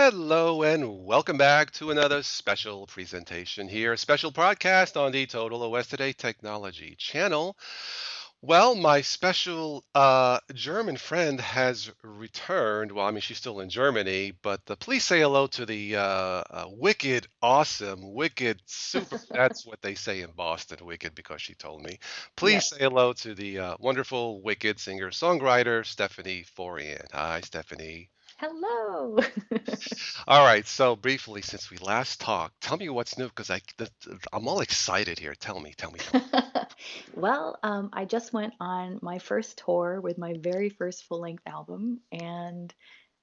Hello and welcome back to another special presentation here, a special broadcast on the Total OS Today Technology channel. Well, my special German friend has returned. Well, I mean, she's still in Germany, but please say hello to the wicked, awesome, wicked, super. That's what they say in Boston, wicked, because she told me. Please Yes. say hello to the wonderful, wicked singer-songwriter Stephanie Forryan. Hi, Stephanie. Hello. All right, so briefly, since we last talked, tell me what's new because I'm all excited here. Tell me. I just went on my first tour with my very first full-length album, and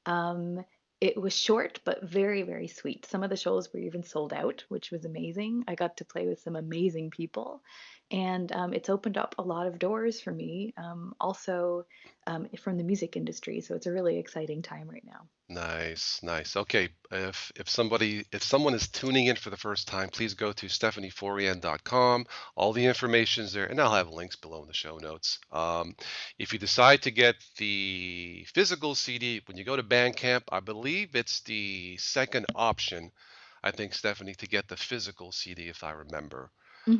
um, it was short but very, very sweet. Some of the shows were even sold out, which was amazing. I got to play with some amazing people, and it's opened up a lot of doors for me, also from the music industry. So it's a really exciting time right now. Nice, nice. Okay, if someone is tuning in for the first time, please go to stephanieforrian.com. All the information's there, and I'll have links below in the show notes. If you decide to get the physical CD, when you go to Bandcamp, I believe it's the second option. I think Stephanie to get the physical CD, if I remember. Hmm.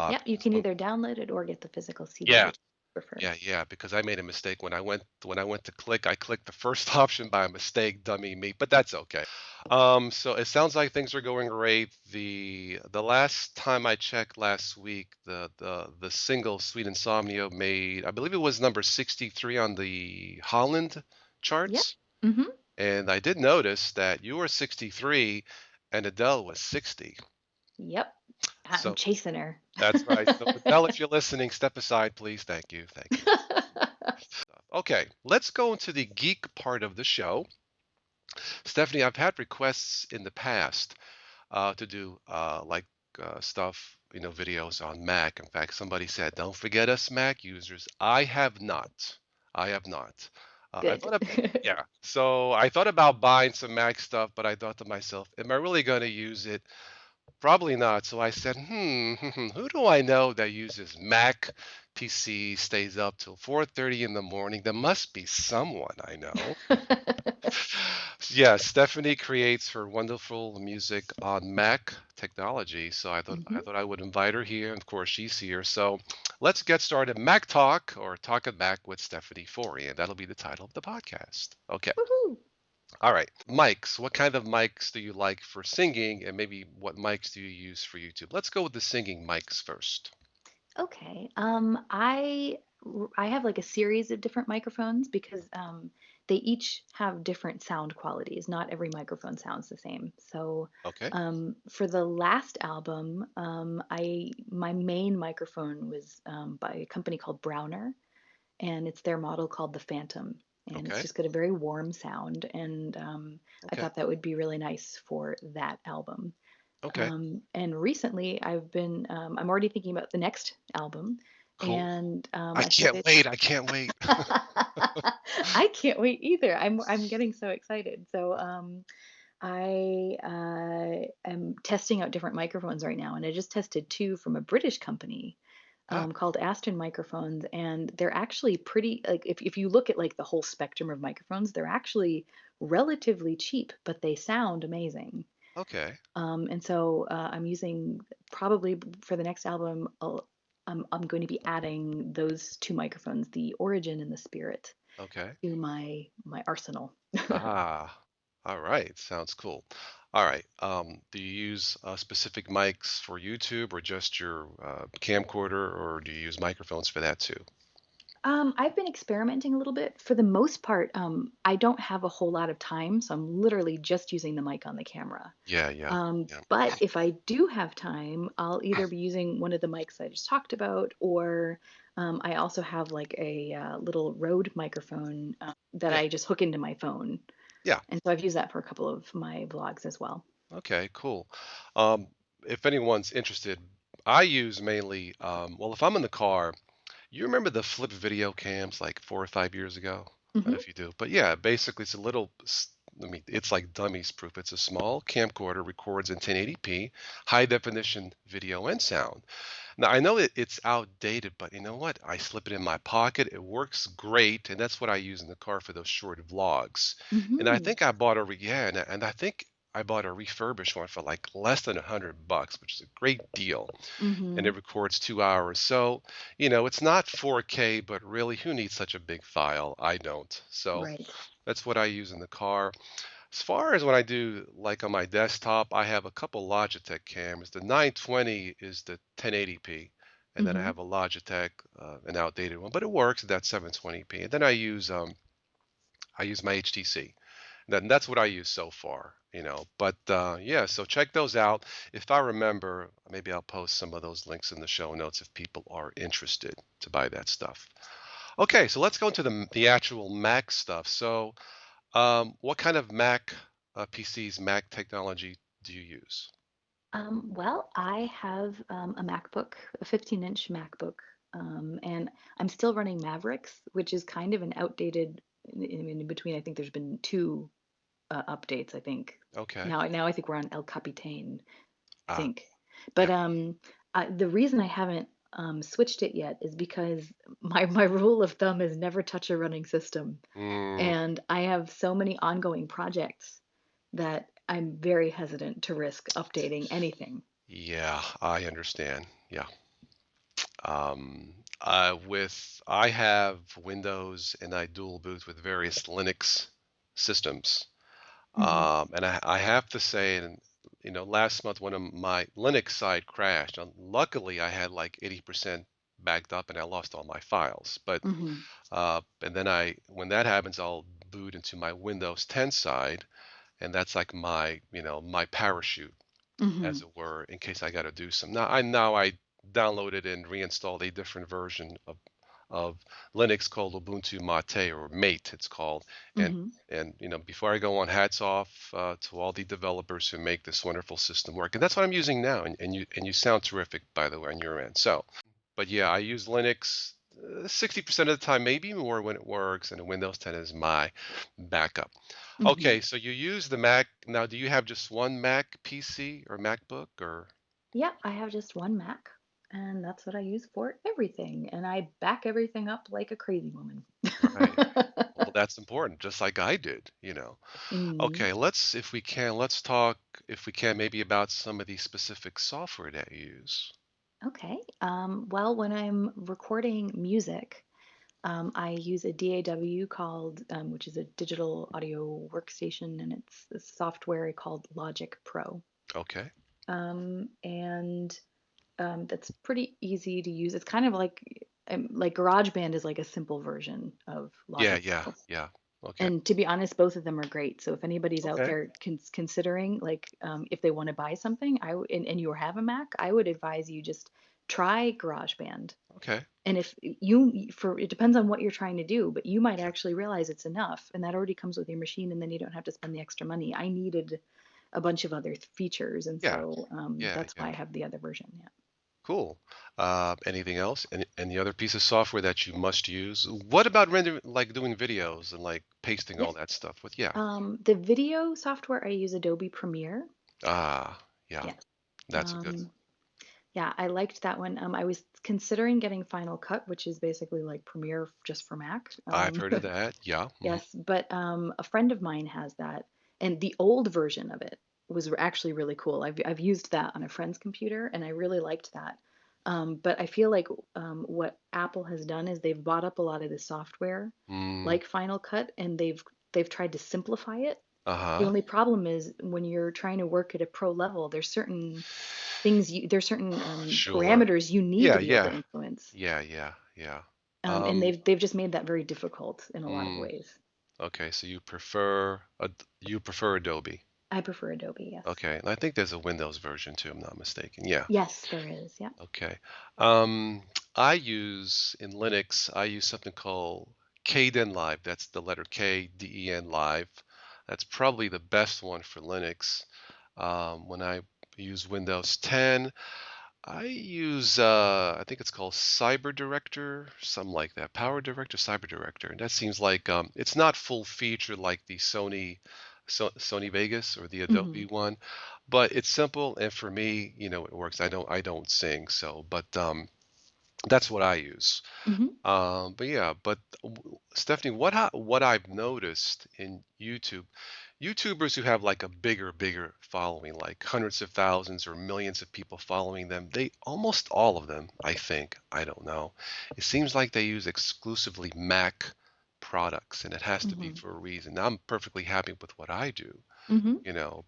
Yep, you Because can either download it or get the physical CD, yeah, which I prefer. yeah, because I made a mistake when I went to click, I clicked the first option by mistake, dummy me, but that's okay. So it sounds like things are going great. The last time I checked last week, the single Sweet Insomnia made, I believe it was number 63 on the Holland Yep. charts. Hmm. And I did notice that you were 63 and Adele was 60. Yep. I'm So chasing her. that's right. So Adele, if you're listening, step aside, please. Thank you. Thank you. Okay, let's go into the geek part of the show. Stephanie, I've had requests in the past to do stuff, videos on Mac. In fact, somebody said, "Don't forget us Mac users." I have not. I have not. I Good. thought of, yeah. So I thought about buying some Mac stuff, but I thought to myself, "Am I really going to use it? Probably not." So I said, who do I know that uses Mac PC, stays up till 4:30 in the morning? There must be someone I know. Yeah, Stephanie creates her wonderful music on Mac technology, so I thought I Hmm. thought I would invite her here. And of course, she's here. So let's get started. Mac Talk or Talk at Mac with Stephanie Forryan. That'll be the title of the podcast. Okay. Woohoo. All right. Mics. What kind of mics do you like for singing, and maybe what mics do you use for YouTube? Let's go with the singing mics first. Okay. I have like a series of different microphones because they each have different sound qualities. Not every microphone sounds the same. So Okay. for the last album, I my main microphone was by a company called Browner, and it's their model called the Phantom. And it's Okay. just got a very warm sound, and I Okay. thought that would be really nice for that album. Okay. And recently, I'm already thinking about the next album, Cool. and I I can't started. wait. I can't wait. I can't wait either. I'm getting so excited. So I am testing out different microphones right now, and I just tested two from a British company Ah, called Aston Microphones, and they're actually pretty. Like if you look at like the whole spectrum of microphones, they're actually relatively cheap, but they sound amazing. okay. And so I'm using probably for the next album, I'm going to be adding those two microphones, the Origin and the Spirit, Okay. to my arsenal. Ah, all right. Sounds cool. All right. Do you use specific mics for YouTube or just your camcorder, or do you use microphones for that too? I've been experimenting a little bit. For the most part, I don't have a whole lot of time, so I'm literally just using the mic on the camera. Yeah, yeah, yeah. But if I do have time, I'll either be using one of the mics I just talked about, or I also have like a little Rode microphone that Yeah, I just hook into my phone. yeah. And so I've used that for a couple of my vlogs as well. Okay, cool. Um, if anyone's interested, I use mainly, well, if I'm in the car, you remember the flip video cams like 4 or 5 years ago? I don't know Hmm. if you do, but yeah, basically it's a little it's like dummies proof. It's a small camcorder, records in 1080p, high definition video and sound. Now I know it's outdated, but you know what? I slip it in my pocket. It works great, and that's what I use in the car for those short vlogs. And I Mm-hmm. think I bought yeah, and I think I bought a refurbished one for like less than $100, which is a great deal. And Mm-hmm. it records 2 hours. So, it's not 4K, but really, who needs such a big file? I don't. So Right. that's what I use in the car. As far as when I do like on my desktop, I have a couple Logitech cameras. The 920 is the 1080p, and then I Mm-hmm. have a Logitech, an outdated one, but it works at that 720p. And then I use my HTC. That's what I use so far, But yeah, so check those out. If I remember, maybe I'll post some of those links in the show notes if people are interested to buy that stuff. Okay, so let's go into the actual Mac stuff. So, what kind of Mac PCs, Mac technology do you use? Well, I have a MacBook, a 15-inch MacBook, and I'm still running Mavericks, which is kind of an outdated. In between, I think there's been two updates. I think Okay. now I think we're on El Capitan, I Ah, think. But yeah. the reason I haven't switched it yet is because my rule of thumb is never touch a running system, Mm, and I have so many ongoing projects that I'm very hesitant to risk updating anything. yeah, I understand. Yeah. I have Windows and I dual boot with various Linux systems. Hmm. And I have to say, and last month one of my Linux side crashed. Luckily, I had like 80% backed up and I lost all my files. But Hmm. and then when that happens, I'll boot into my Windows 10 side, and that's like my parachute, as Hmm. it were, in case I got to do some. Now I downloaded and reinstalled a different version of Linux called Ubuntu Mate or Mate, it's called. And Hmm. before I go on, hats off to all the developers who make this wonderful system work. And that's what I'm using now. And you sound terrific, by the way, on your end. So, but yeah, I use Linux 60% of the time, maybe more when it works, and Windows 10 is my backup. Hmm. Okay, so you use the Mac. Now, do you have just one Mac PC or MacBook or? Yeah, I have just one Mac, and that's what I use for everything. And I back everything up like a crazy woman. Right. Well, that's important, just like I did. Mm. Okay, let's talk, if we can, maybe about some of the specific software that you use. Okay. Well, when I'm recording music, I use a DAW called, which is a digital audio workstation, and it's a software called Logic Pro. Okay. And that's pretty easy to use. It's kind of like GarageBand is like a simple version of Yeah, Logic yeah, Pro. yeah. Okay. And to be honest, both of them are great. So if anybody's out Okay. there considering, like, if they want to buy something, and you have a Mac, I would advise you just try GarageBand. Okay. And if for it depends on what you're trying to do, but you might Yeah. actually realize it's enough, and that already comes with your machine, and then you don't have to spend the extra money. I needed a bunch of other features, and Yeah. so Yeah, that's why yeah. I have the other version. Yeah. Cool. Anything else? Any other piece of software that you must use? What about rendering, like doing videos and like pasting Yeah. all that stuff? With yeah. The video software, I use Adobe Premiere. Ah, yeah. Yeah. That's a good. Um, yeah, I liked that one. I was considering getting Final Cut, which is basically like Premiere just for Mac. I've heard of that. Yeah. Yes, but a friend of mine has that, and the old version of it was actually really cool. I've used that on a friend's computer, and I really liked that. But I feel like what Apple has done is they've bought up a lot of the software, Mm, like Final Cut, and they've tried to simplify it. The uh-huh. only problem is when you're trying to work at a pro level, there's certain Sure. parameters you need Yeah, to be able to yeah. influence, Yeah, yeah, yeah. and Um, they've just made that very difficult in a lot of mm, ways. okay, so you prefer Adobe. I prefer Adobe, yes. Okay, and I think there's a Windows version too, I'm not mistaken. Yeah. Yes, there is. Yeah. Okay. Um, in Linux, I use something called Kden Live. That's the letter K, DEN Live. That's probably the best one for Linux. When I use Windows 10, I use I think it's called Cyber Director, something like that. Power Director, Cyber Director. And that seems like it's not full featured like the Sony Sony Vegas or the Hmm. Adobe one, but it's simple and for me, it works. I don't sing, so that's what I use. Hmm. But yeah, but Stephanie, what I've noticed in YouTube, YouTubers who have like a bigger following, like hundreds of thousands or millions of people following them, they almost all of them, I think, I don't know. It seems like they use exclusively Mac products, and it has to be Hmm. for a reason. Now, I'm perfectly happy with what I do, Hmm.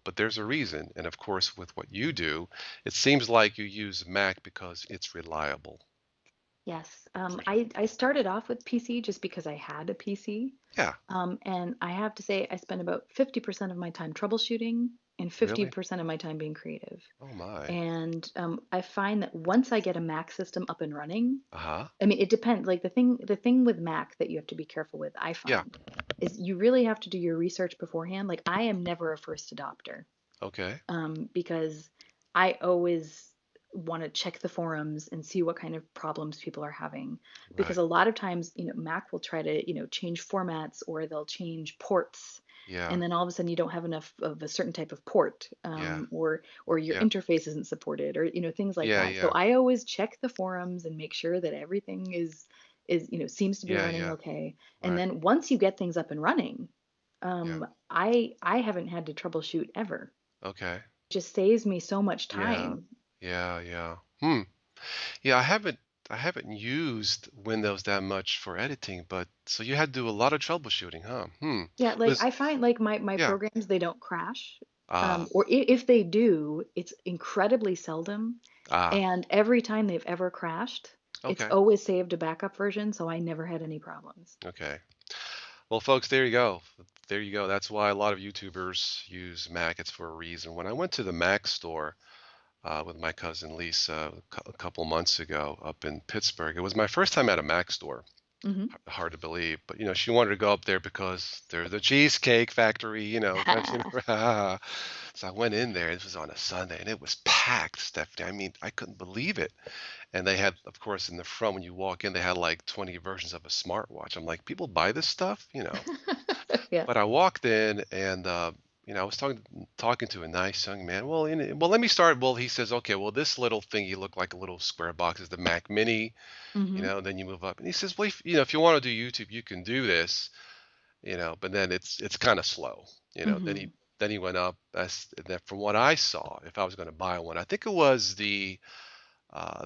but there's a reason. And of course, with what you do, it seems like you use Mac because it's reliable. Yes. I started off with PC just because I had a PC. Yeah, And I have to say, I spend about 50% of my time troubleshooting and really? 50% of my time being creative. Oh my. And I find that once I get a Mac system up and running, Uh-huh. I mean, it depends. Like the thing with Mac that you have to be careful with, I Yeah. find, is you really have to do your research beforehand. Like I am never a first adopter, Okay. because I always want to check the forums and see what kind of problems people are having. Because Right. a lot of times, Mac will try to, change formats or they'll change ports. Yeah. And then all of a sudden you don't have enough of a certain type of port, Yeah. or your Yeah. interface isn't supported, or things like Yeah. that. So Yeah. I always check the forums and make sure that everything is seems to be Yeah. running Yeah. okay. And Right. then once you get things up and running, Yeah. I haven't had to troubleshoot ever. Okay. Just saves me so much Yeah. time. Yeah. Yeah. Yeah, I haven't used Windows that much for editing, but so you had to do a lot of troubleshooting, huh? Yeah, like Was I find like my yeah. programs, they don't crash. Ah. Or if they do, it's incredibly seldom. Ah. And every time they've ever crashed, it's Okay. always saved a backup version, so I never had any problems. Okay. Well, folks, there you go. There you go. That's why a lot of YouTubers use Mac. It's for a reason. When I went to the Mac store with my cousin Lisa a couple months ago up in Pittsburgh, it was my first time at a Mac store. Hmm. Hard to believe, but she wanted to go up there because they're the cheesecake factory, So I went in there. This was on a Sunday, and it was packed, Stephanie. I mean, I couldn't believe it. And they had, of course, in the front when you walk in, they had like 20 versions of a smartwatch. I'm like, people buy this stuff? Yeah. But I walked in, and I was talking to a nice young man. Well, let me start. Well, he says, okay, well, this little thing you look like a little square box is the Mac Mini. Hmm. Then you move up, and he says, well, if you want to do YouTube, you can do this, but then it's kind of slow. Then he Hmm. then he went up. That from what I saw, if I was going to buy one, I think it was the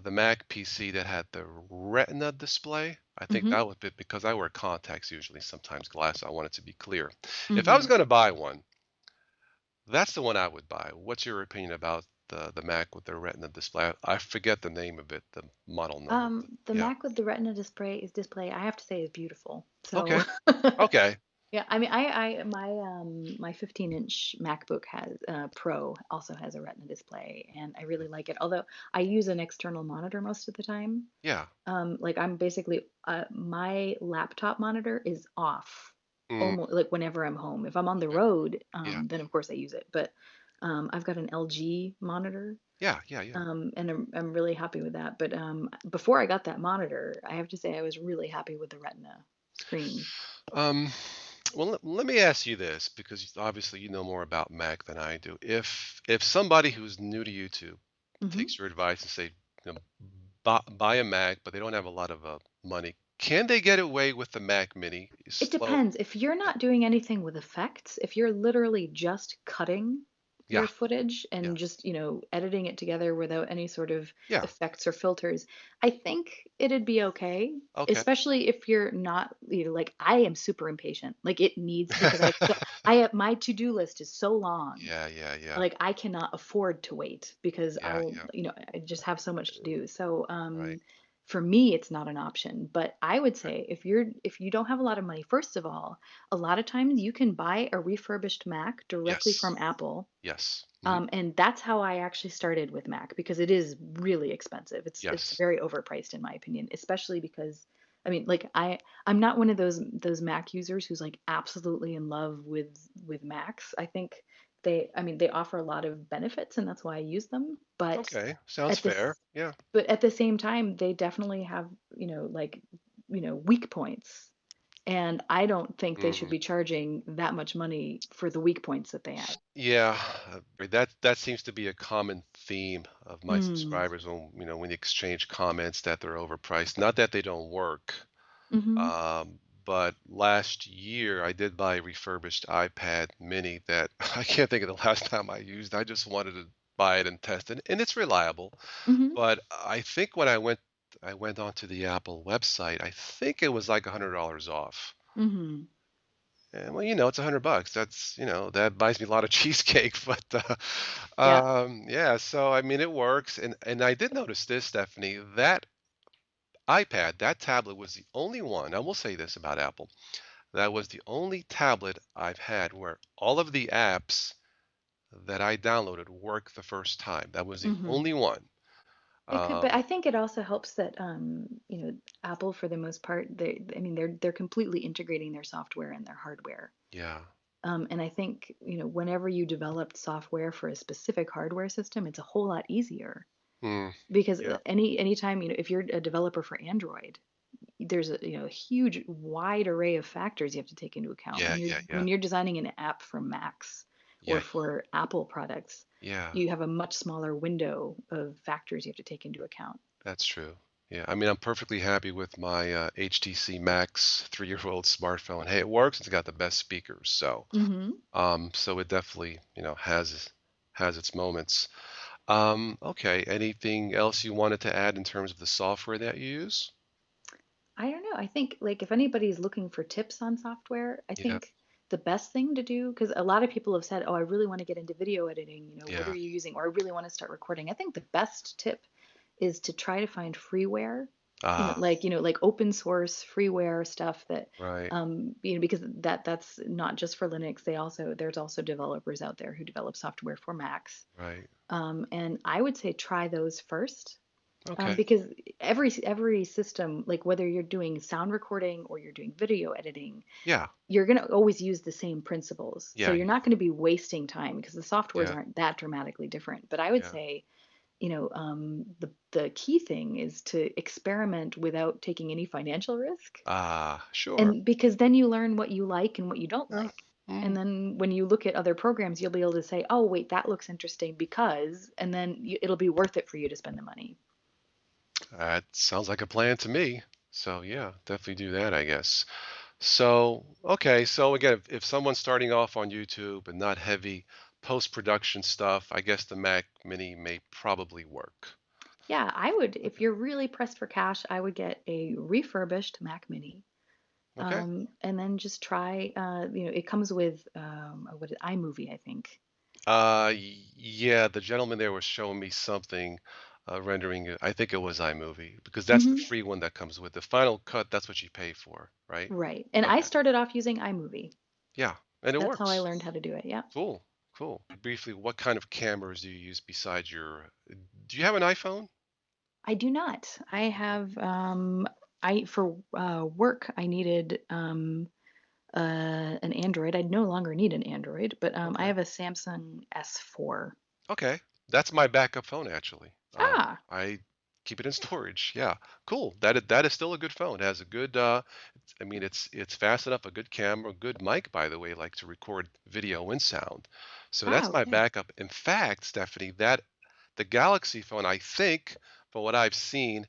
Mac PC that had the Retina display. I think Hmm. that was it because I wear contacts usually, sometimes glass. I want it to be clear. If I was Hmm. going to buy one, that's the one I would buy. What's your opinion about the Mac with the Retina display? I forget the name of it, the model number. But The yeah. Mac with the Retina display, I have to say, is beautiful. So Okay. Okay. yeah, I mean, my 15-inch MacBook has Pro also has a Retina display, and I really like it. Although I use an external monitor most of the time. Yeah. Like I'm basically my laptop monitor is off Mm, almost like whenever I'm home. If I'm on the okay. road, Yeah. then of course I use it. But I've got an LG monitor, Yeah. Yeah. Yeah. and I'm really happy with that. But before I got that monitor, I have to say I was really happy with the Retina screen. Um, well, let me ask you this because obviously you know more about Mac than I do. If somebody who's new to YouTube Hmm. takes your advice and say, you know, buy a Mac, but they don't have a lot of money, can they get away with the Mac Mini? It Slow. depends. If you're Yeah. not doing anything with effects, if you're literally just cutting Yeah. your footage Yeah. and just, editing it together without any sort of Yeah. effects or filters, I think it'd be okay. Okay. Especially if you're not, like I am super impatient. Like it needs because I have my to-do list is so long. Yeah. Yeah. Yeah. Like I cannot afford to wait because Yeah. Yeah. I just have so much to do. So Right. for me it's not an option. But I would Okay. say if you don't have a lot of money, first of all, a lot of times you can buy a refurbished Mac directly Yes. from Apple. Yes. And that's how I actually started with Mac because it is really expensive. It's Yes. very overpriced in my opinion, especially because I mean, like I'm not one of those Mac users who's like absolutely in love with Macs. I think I mean, they offer a lot of benefits and that's why I use them, Okay. Sounds at fair. this Yeah. but at the same time, they definitely have, like, weak points. And I don't think they should Mm. be charging that much money for the weak points that they add. Yeah, that seems to be a common theme of my Mm. subscribers when when you exchange comments that they're overpriced. Not that they don't work, Mhm. um, but last year I did buy a refurbished iPad Mini that I can't think of the last time I used. I just wanted to buy it and test it, and it's reliable. Mhm. But I think when I went onto the Apple website, I think it was like $100 off. Mhm. And well, it's $100. That's, that buys me a lot of cheesecake. But Yeah. yeah, so I mean, it works. And I did notice this, Stephanie, that iPad, that tablet was the only one. I will say this about Apple. That was the only tablet I've had where all of the apps that I downloaded work the first time. That was the Mhm. only one. It could, but Um, I think it also helps that Apple for the most part, I mean they're completely integrating their software and their hardware. yeah. And I think, whenever you developed software for a specific hardware system, it's a whole lot easier Mm, because yeah. anytime, if you're a developer for Android, there's a huge wide array of factors you have to take into account Yeah, when you're yeah, yeah. when you're designing an app for Macs or Yeah, for Apple products. yeah. You have a much smaller window of factors you have to take into account. That's true. Yeah, I mean, I'm perfectly happy with my HTC Max 3-year-old smartphone. Hey, it works. It's got the best speakers, Hmm. so it definitely, has its moments. Okay. Anything else you wanted to add in terms of the software that you use? I don't know. I think, like, if anybody's looking for tips on software, I Yeah, think the best thing to do, because a lot of people have said, "Oh, I really want to get into video editing. What are yeah. you using?" Or, "I really want to start recording." I think the best tip is to try to find freeware, Ah, like open source freeware stuff that, right, because that's not just for Linux. There's also developers out there who develop software for Macs. right. And I would say try those first, Okay. because every system, like whether you're doing sound recording or you're doing video editing, Yeah, you're going to always use the same principles. So yeah, you're not going to be wasting time because the softwares yeah, aren't that dramatically different. But I would yeah. say, the key thing is to experiment without taking any financial risk. Ah, sure. And because then you learn what you like and what you don't Yeah. like. And Mm, then when you look at other programs, you'll be able to say, "Oh, wait, that looks interesting because," and then it'll be worth it for you to spend the money. that sounds like a plan to me. So yeah, definitely do that, I guess. So, okay, so again, if someone's starting off on YouTube and not heavy post-production stuff, I guess the Mac Mini may probably work. Yeah, I would, if Okay. you're really pressed for cash, I would get a refurbished Mac Mini. Okay. And then just try, it comes with, what is iMovie, I think. Yeah, the gentleman there was showing me something, rendering it. I think it was iMovie because that's the Hmm. free one that comes with the Final Cut. That's what you pay for, right? Right. And I Okay. started off using iMovie. Yeah, and it That's how I works. learned how to do it. Yeah. Cool. Cool. Briefly, what kind of cameras do you use besides your? Do you have an iPhone? I do not. For work, I needed an Android. I no longer need an Android, but I Okay. have a Samsung S4. Okay, that's my backup phone actually. Ah, I keep it in storage. Yeah, cool. That is still a good phone. It has a good. I mean, it's fast enough. A good camera, good mic, by the way, like to record video and sound. So that's my okay. backup. In fact, Stephanie, that the Galaxy phone, I think, from what I've seen,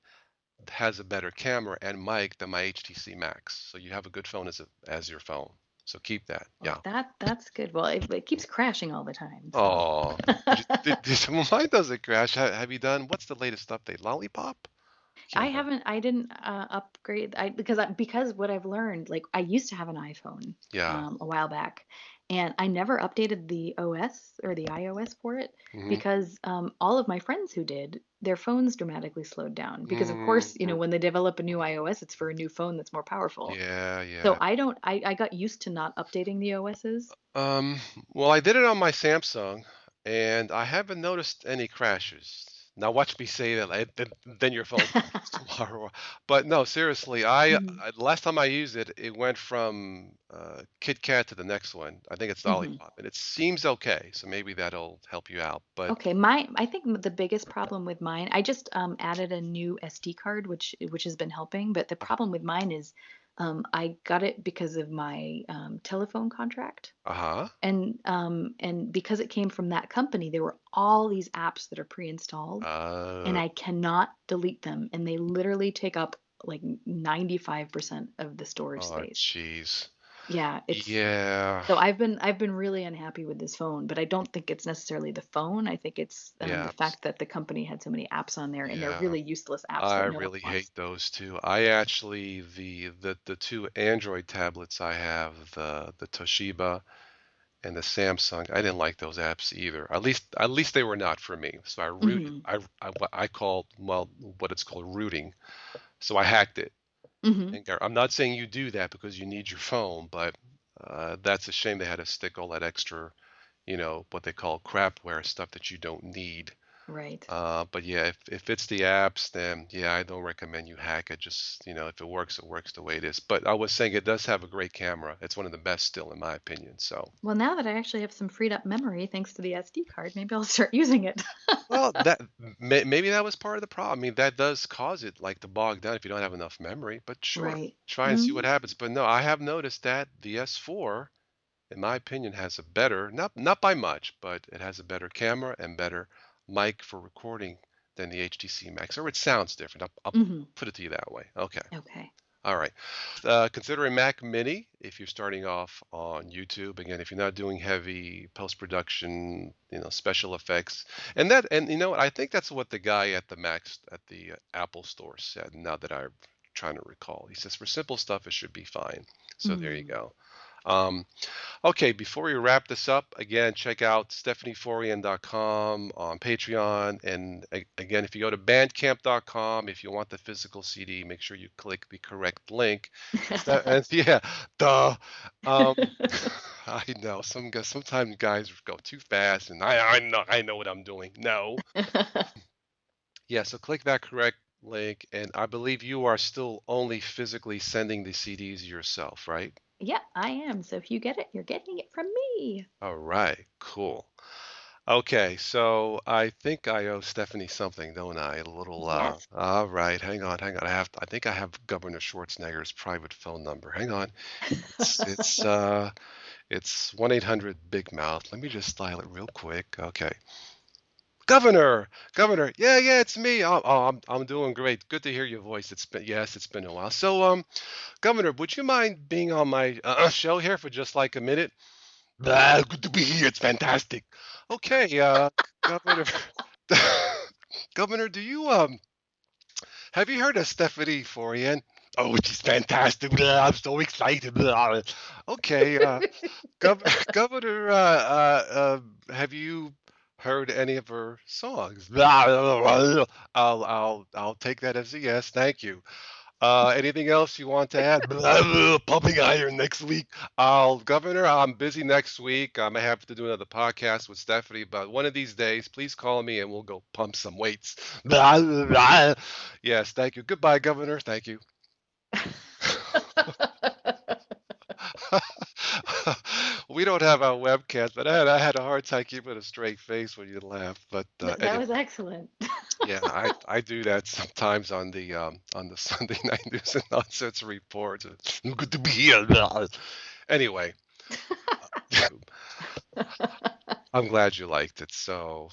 has a better camera and mic than my HTC Max. So you have a good phone as your phone. So keep that. Well, Yeah. that's good. Well, it keeps crashing all the time, so. Oh, well, mine doesn't crash. Have you done, what's the latest update? Lollipop? Can't remember. I didn't upgrade because what I've learned, like I used to have an iPhone Yeah. a while back, and I never updated the OS or the iOS for it Hmm. because all of my friends who did, their phones dramatically slowed down because of course, Hmm. when they develop a new iOS, it's for a new phone that's more powerful. Yeah, So yeah. I got used to not updating the OSs. Um, well, I did it on my Samsung, and I haven't noticed any crashes. Now watch me say that, then your phone crashes tomorrow. But no, seriously, Hmm. last time I used it, it went from Kit Kat to the next one. I think it's Hmm. Lollipop, and it seems okay. So maybe that'll help you out. But Okay, I think the biggest problem with mine, I just added a new SD card, which has been helping. But the problem with mine is I got it because of my telephone contract. Uh-huh. And because it came from that company, there were all these apps that are pre-installed, and Uh, I cannot delete them, and they literally take up like 95% of the storage oh, space. jeez. Yeah, it's Yeah. so I've been really unhappy with this phone, but I don't think it's necessarily the phone. I think it's the Yeah. fact that the company had so many apps on there, and they're Yeah. really useless apps I that no one really hate wants. those two. I actually the two Android tablets I have, the Toshiba and the Samsung, I didn't like those apps either. At least they were not for me. So Mhm. I called, well, what it's called, rooting. So I hacked it. Mhm. And I'm not saying you do that because you need your phone, but that's a shame they had to stick all that extra, what they call crapware stuff that you don't need. Right. But yeah, if it's the apps, then yeah, I don't recommend you hack it. Just, if it works the way it is. But I was saying it does have a great camera. It's one of the best still, in my opinion. So, Well, now that I actually have some freed up memory thanks to the SD card, maybe I'll start using it. well, maybe that was part of the problem. I mean, that does cause it like to bog down if you don't have enough memory. But sure, Right. try and see what Mhm. happens. But no, I have noticed that the S4, in my opinion, has a better, not by much, but it has a better camera and better mic for recording than the HTC Max, or it sounds different. I'll Mhm. put it to you that way. Okay. Okay. All right. Consider a Mac Mini if you're starting off on YouTube. Again, if you're not doing heavy post-production, special effects, and what, I think that's what the guy at the Apple store said. Now that I'm trying to recall, he says for simple stuff it should be fine. So there you Mm. go. Um, Okay, before we wrap this up, again, check out stephanieforryan.com on Patreon. And again, if you go to bandcamp.com, if you want the physical CD, make sure you click the correct link. And yeah, duh. Um, I know sometimes guys go too fast, and I know what I'm doing. No, yeah. So click that correct link, and I believe you are still only physically sending the CDs yourself, right? Yeah, I am. So if you get it, you're getting it from me. All right, cool. Okay, so I think I owe Stephanie something, don't I? A little, Yes. all right, hang on. I think I have Governor Schwarzenegger's private phone number. Hang on. It's, it's, uh, it's 1-800 Big Mouth. Let me just dial it real quick. Okay. Governor. Yeah, it's me. I'm doing great. Good to hear your voice. It's been a while. So, Governor, would you mind being on my show here for just like a minute? Good to be here. It's fantastic. Okay, Governor. Governor, do you have you heard of Stephanie Forryan? Oh, she's fantastic. Blah, I'm so excited. Blah. Okay, Governor, have you heard any of her songs? Blah, blah, blah, blah. I'll take that as a yes. Thank you. Anything else you want to add? Blah, blah, pumping iron next week. Governor, I'm busy next week. I may have to do another podcast with Stephanie, but one of these days, please call me and we'll go pump some weights. Blah, blah, blah. Yes, thank you. Goodbye, Governor. Thank you. We don't have our webcast, but I had a hard time keeping a straight face when you laugh. But That was anyway, excellent. yeah, I do that sometimes on the Sunday night news and nonsense reports. Good to be here. Anyway, I'm glad you liked it. So,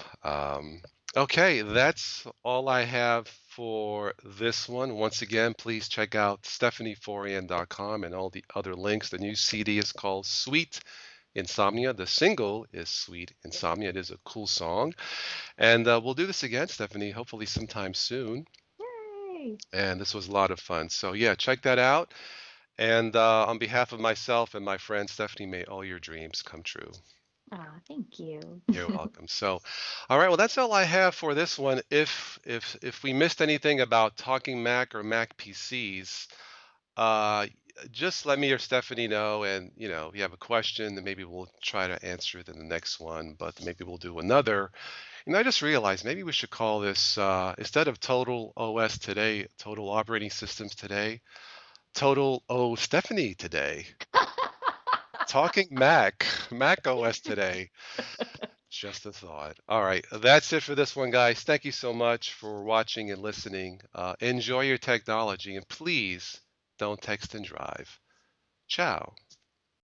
okay, that's all I have for this one. Once again, please check out stephanieforryan.com and all the other links. The new CD is called Sweet Insomnia. The single is Sweet Insomnia. It is a cool song. And we'll do this again, Stephanie, hopefully sometime soon. Yay. And this was a lot of fun. So, yeah, check that out. And on behalf of myself and my friend Stephanie, may all your dreams come true. Ah, thank you. You're welcome. So, all right, well, that's all I have for this one. If we missed anything about Talking Mac or Mac PCs, uh, just let me or Stephanie know. And if you have a question, then maybe we'll try to answer it in the next one. But maybe we'll do another. I just realized maybe we should call this instead of Total OS today, Total Operating Systems today, Total O Stephanie today. Talking Mac, Mac OS today. Just a thought. All right, that's it for this one, guys. Thank you so much for watching and listening. Enjoy your technology, and please Don't text and drive. Ciao.